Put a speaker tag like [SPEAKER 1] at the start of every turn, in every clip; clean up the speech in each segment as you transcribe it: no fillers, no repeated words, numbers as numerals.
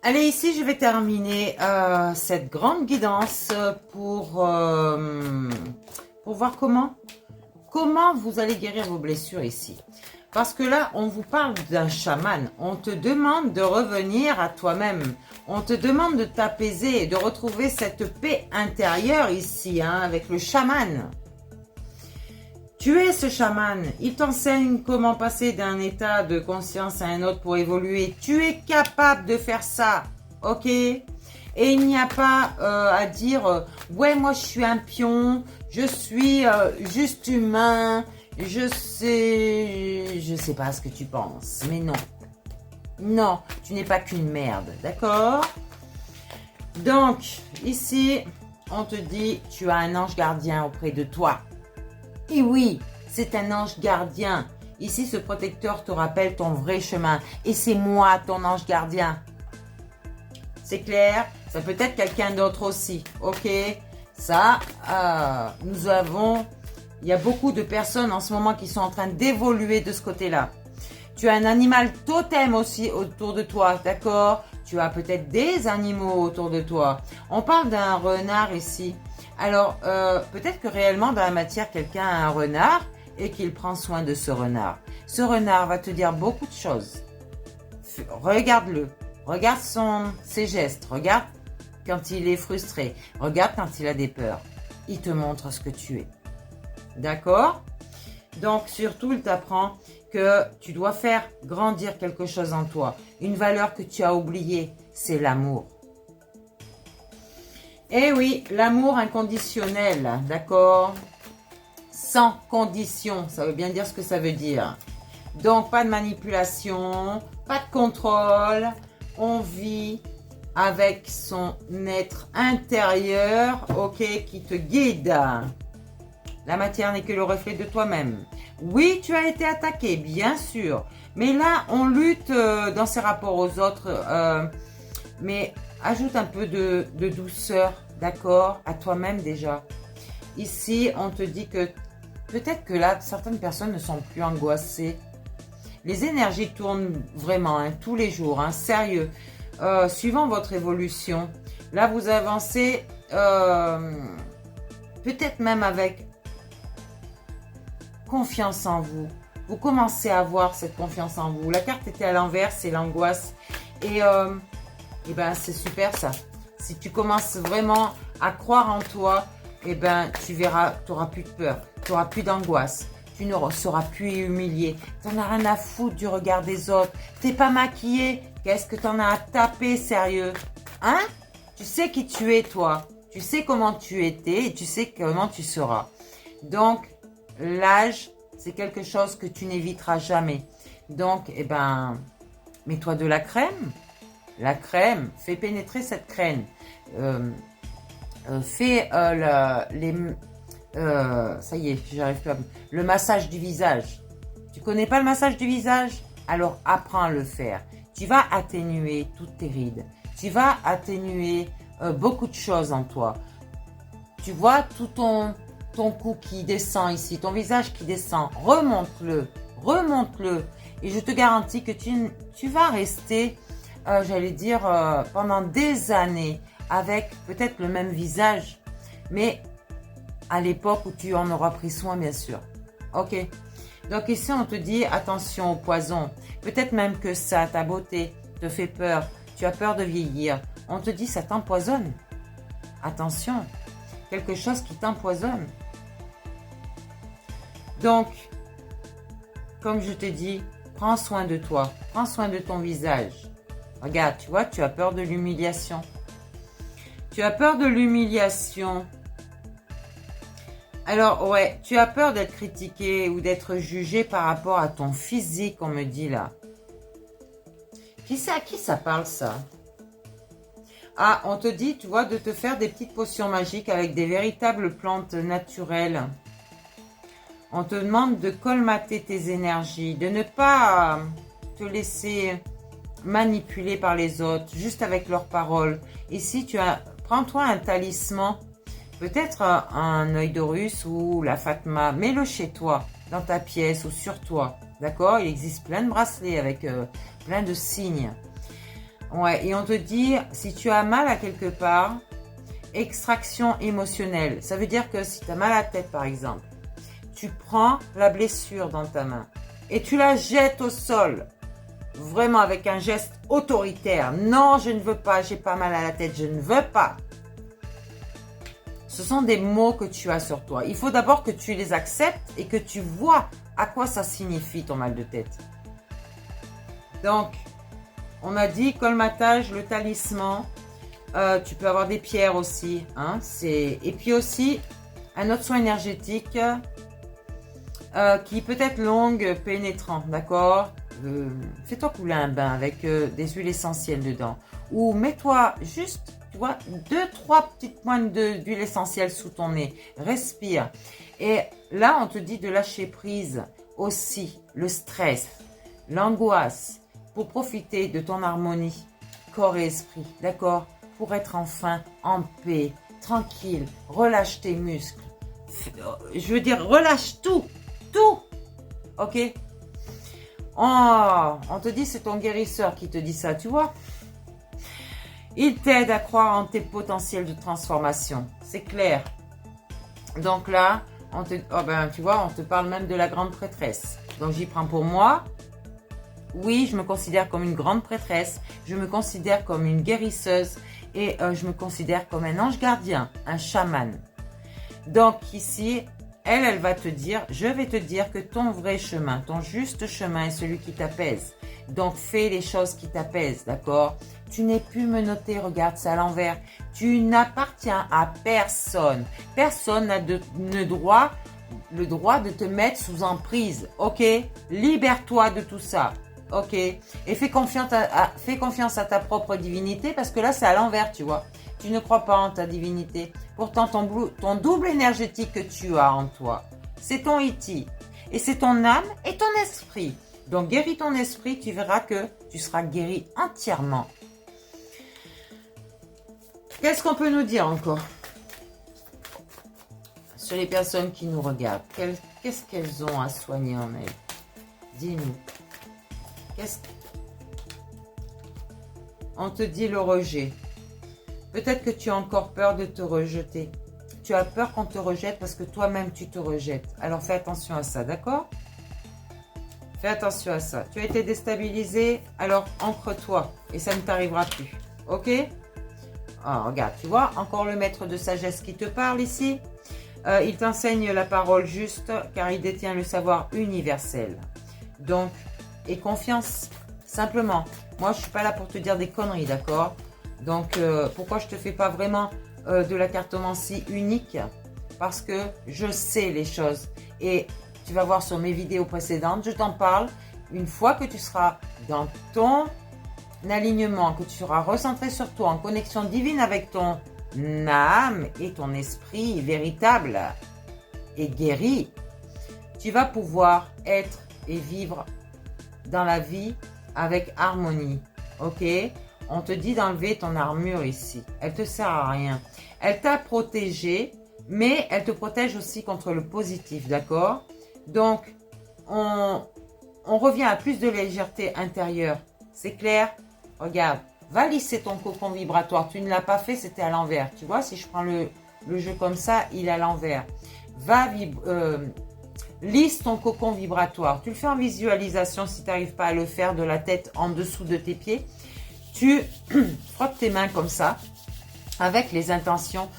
[SPEAKER 1] Allez, ici, je vais terminer cette grande guidance pour voir comment vous allez guérir vos blessures ici. Parce que là, on vous parle d'un chaman. On te demande de revenir à toi-même. On te demande de t'apaiser et de retrouver cette paix intérieure ici, hein, avec le chaman. Tu es ce chaman. Il t'enseigne comment passer d'un état de conscience à un autre pour évoluer. Tu es capable de faire ça, ok? Et il n'y a pas à dire ouais, moi je suis un pion, je suis juste humain, je sais pas ce que tu penses, mais non. Non, tu n'es pas qu'une merde, d'accord? Donc, ici, on te dit, tu as un ange gardien auprès de toi. Et oui, c'est un ange gardien. Ici, ce protecteur te rappelle ton vrai chemin. Et c'est moi, ton ange gardien. C'est clair? Ça peut être quelqu'un d'autre aussi, ok? Ça, il y a beaucoup de personnes en ce moment qui sont en train d'évoluer de ce côté-là. Tu as un animal totem aussi autour de toi, d'accord? Tu as peut-être des animaux autour de toi. On parle d'un renard ici. Alors, peut-être que réellement, dans la matière, quelqu'un a un renard et qu'il prend soin de ce renard. Ce renard va te dire beaucoup de choses. Regarde-le. Regarde ses gestes. Regarde quand il est frustré. Regarde quand il a des peurs. Il te montre ce que tu es. D'accord? Donc, surtout, il t'apprend que tu dois faire grandir quelque chose en toi. Une valeur que tu as oubliée, c'est l'amour. Eh oui, l'amour inconditionnel, d'accord? Sans condition, ça veut bien dire ce que ça veut dire. Donc, pas de manipulation, pas de contrôle. On vit avec son être intérieur, ok, qui te guide. La matière n'est que le reflet de toi-même. Oui, tu as été attaqué, bien sûr. Mais là, on lutte dans ses rapports aux autres. Mais ajoute un peu de douceur, d'accord, à toi-même déjà. Ici, on te dit que peut-être que là, certaines personnes ne sont plus angoissées. Les énergies tournent vraiment, hein, tous les jours, hein, sérieux. Suivant votre évolution, là, vous avancez peut-être même avec confiance en vous. Vous commencez à avoir cette confiance en vous. La carte était à l'envers, c'est l'angoisse. Et ben, c'est super ça. Si tu commences vraiment à croire en toi, et ben, tu verras, tu n'auras plus de peur, tu n'auras plus d'angoisse, tu ne seras plus humilié. Tu n'en as rien à foutre du regard des autres. Tu n'es pas maquillé. Qu'est-ce que tu en as à taper, sérieux? Hein? Tu sais qui tu es, toi. Tu sais comment tu étais et tu sais comment tu seras. Donc, l'âge, c'est quelque chose que tu n'éviteras jamais. Donc, eh ben, mets-toi de la crème. La crème, fais pénétrer cette crème. Fais ça y est, j'arrive pas. Le massage du visage. Tu connais pas le massage du visage? Alors apprends à le faire. Tu vas atténuer toutes tes rides. Tu vas atténuer beaucoup de choses en toi. Tu vois tout ton cou qui descend ici, ton visage qui descend. Remonte-le, remonte-le. Et je te garantis que tu vas rester, j'allais dire, pendant des années avec peut-être le même visage, mais à l'époque où tu en auras pris soin, bien sûr. Ok? Donc ici, on te dit attention au poison. Peut-être même que ça, ta beauté, te fait peur. Tu as peur de vieillir. On te dit ça t'empoisonne. Attention, quelque chose qui t'empoisonne. Donc, comme je te dis, prends soin de toi. Prends soin de ton visage. Regarde, tu vois, tu as peur de l'humiliation. Tu as peur de l'humiliation. Alors, ouais, tu as peur d'être critiqué ou d'être jugé par rapport à ton physique, on me dit là. À qui ça parle, ça? Ah, on te dit, tu vois, de te faire des petites potions magiques avec des véritables plantes naturelles. On te demande de colmater tes énergies, de ne pas te laisser manipuler par les autres, juste avec leurs paroles. Ici, prends-toi un talisman. Peut-être un œil d'Horus ou la Fatma, mets-le chez toi, dans ta pièce ou sur toi, d'accord? Il existe plein de bracelets avec plein de signes. Ouais, et on te dit, si tu as mal à quelque part, extraction émotionnelle. Ça veut dire que si tu as mal à la tête, par exemple, tu prends la blessure dans ta main et tu la jettes au sol. Vraiment avec un geste autoritaire. Non, je ne veux pas, j'ai pas mal à la tête, je ne veux pas. Ce sont des mots que tu as sur toi. Il faut d'abord que tu les acceptes et que tu vois à quoi ça signifie ton mal de tête. Donc, on a dit colmatage, le talisman. Tu peux avoir des pierres aussi. Hein, et puis aussi, un autre soin énergétique qui peut être long, pénétrant. D'accord, fais-toi couler un bain avec des huiles essentielles dedans. Ou mets-toi juste, tu vois, 2-3 petites pointes d'huile essentielle sous ton nez. Respire. Et là, on te dit de lâcher prise aussi le stress, l'angoisse, pour profiter de ton harmonie, corps et esprit, d'accord? Pour être enfin en paix, tranquille, relâche tes muscles. Je veux dire, relâche tout, ok? Oh, on te dit, c'est ton guérisseur qui te dit ça, tu vois? Il t'aide à croire en tes potentiels de transformation, c'est clair. Donc là, tu vois, on te parle même de la grande prêtresse. Donc j'y prends pour moi. Oui, je me considère comme une grande prêtresse, je me considère comme une guérisseuse et je me considère comme un ange gardien, un chaman. Donc ici, elle va te dire, je vais te dire que ton vrai chemin, ton juste chemin est celui qui t'apaise. Donc fais les choses qui t'apaisent, d'accord? Tu n'es plus menotté, regarde ça à l'envers. Tu n'appartiens à personne. Personne n'a le droit de te mettre sous emprise, ok? Libère-toi de tout ça. Ok, et fais confiance à ta propre divinité parce que là c'est à l'envers, tu vois. Tu ne crois pas en ta divinité. Pourtant ton double énergétique que tu as en toi, c'est ton iti. Et c'est ton âme et ton esprit. Donc guéris ton esprit, tu verras que tu seras guéri entièrement. Qu'est-ce qu'on peut nous dire encore sur les personnes qui nous regardent? Qu'est-ce qu'elles ont à soigner en elles? Dis-nous. On te dit le rejet. Peut-être que tu as encore peur de te rejeter. Tu as peur qu'on te rejette parce que toi-même tu te rejettes. Alors fais attention à ça, d'accord? Fais attention à ça. Tu as été déstabilisé, alors ancre-toi et ça ne t'arrivera plus. Ok? Ah, regarde, tu vois, encore le maître de sagesse qui te parle ici. Il t'enseigne la parole juste car il détient le savoir universel. Donc, et confiance, simplement. Moi, je ne suis pas là pour te dire des conneries, d'accord? Donc, pourquoi je ne te fais pas vraiment de la cartomancie unique? Parce que je sais les choses. Et tu vas voir sur mes vidéos précédentes, je t'en parle. Une fois que tu seras dans ton alignement, que tu seras recentré sur toi, en connexion divine avec ton âme et ton esprit véritable et guéri, tu vas pouvoir être et vivre dans la vie avec harmonie, ok? On te dit d'enlever ton armure ici. Elle te sert à rien. Elle t'a protégé, mais elle te protège aussi contre le positif, d'accord? Donc, on revient à plus de légèreté intérieure. C'est clair? Regarde, va lisser ton cocon vibratoire. Tu ne l'as pas fait, c'était à l'envers. Tu vois, si je prends le jeu comme ça, il est à l'envers. Va lisse ton cocon vibratoire. Tu le fais en visualisation si tu n'arrives pas à le faire de la tête en dessous de tes pieds. Tu frottes tes mains comme ça avec les intentions.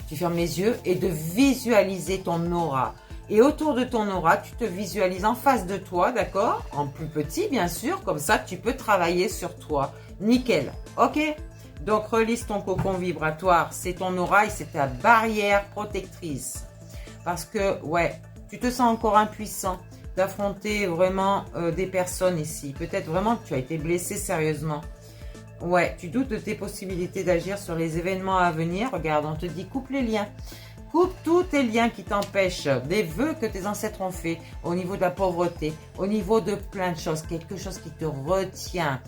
[SPEAKER 1] Tu fermes les yeux et de visualiser ton aura. Et autour de ton aura, tu te visualises en face de toi, d'accord? En plus petit, bien sûr. Comme ça, tu peux travailler sur toi. Nickel. Ok? Donc, relisse ton cocon vibratoire. C'est ton aura et c'est ta barrière protectrice. Parce que, ouais, tu te sens encore impuissant d'affronter vraiment des personnes ici. Peut-être vraiment que tu as été blessé sérieusement. Ouais, tu doutes de tes possibilités d'agir sur les événements à venir. Regarde, on te dit coupe les liens. Coupe tous tes liens qui t'empêchent, des vœux que tes ancêtres ont fait au niveau de la pauvreté, au niveau de plein de choses, quelque chose qui te retient.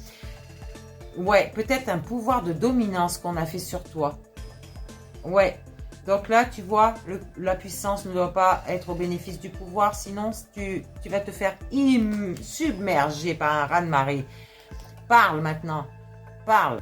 [SPEAKER 1] Ouais, peut-être un pouvoir de dominance qu'on a fait sur toi. Ouais. Donc là, tu vois, la puissance ne doit pas être au bénéfice du pouvoir, sinon tu vas te faire submerger par un raz-de-marée. Parle maintenant. parle.